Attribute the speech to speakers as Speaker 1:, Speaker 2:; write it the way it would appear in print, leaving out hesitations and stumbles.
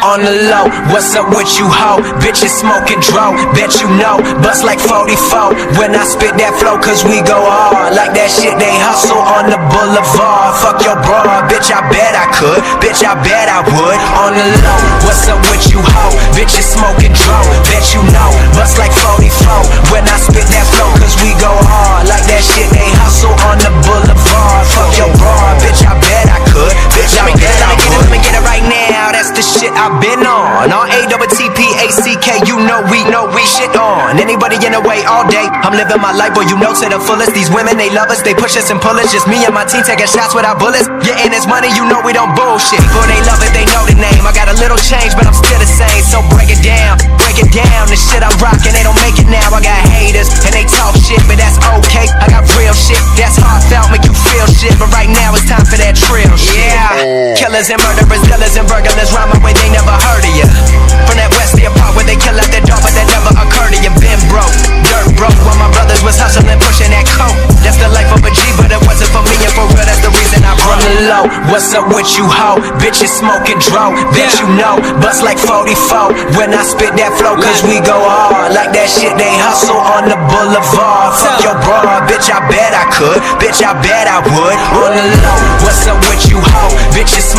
Speaker 1: On the low, what's up with you, ho? Bitches smoking dro, bet you know. Bust like 44 when I spit that flow, cause we go hard. Like that shit they hustle on the boulevard. Fuck your bra, bitch, I bet I could. Bitch, I bet I would. On the low, what's up with you, ho? Bitches smoking dro, bet you know. Bust like 44 when I spit that flow, cause we go hard. Like that shit they hustle on the boulevard. Fuck your bra, bitch, I bet I could. Bitch, I bet I would. Let me get it right now, that's the shit I've been on. R-A-T-T-P-A-C-K, you know we shit on. Anybody in the way all day, I'm living my life, boy, you know to the fullest. These women, they love us, they push us and pull us. Just me and my team taking shots without bullets. Getting this money, you know we don't bullshit. Boy, they love it, they know the name. I got a little change, but I'm still the same. So break it down, the shit I'm rocking, they don't make it now. I got haters, and they talk shit, but that's okay. I got real shit, that's heartfelt, make you feel shit. But right now it's time for that trill shit. Yeah, killers and murderers, dealers and burglars, rhyme my way, they never heard of ya. From that west the part where they kill out their dog, but that never occurred to you. Been broke, dirt broke, while my brothers was hustling, pushing that coke. That's the life of a G, but it wasn't for me, and for real, that's the reason I broke. On the low, what's up with you, ho? Bitches smoking dro, bet you know. Bust like 44 when I spit that flow, cause we go hard. Like that shit they hustle on the boulevard. Fuck your bra, bitch, I bet I could. Bitch, I bet I would. On the low, what's up with you, ho? Bitches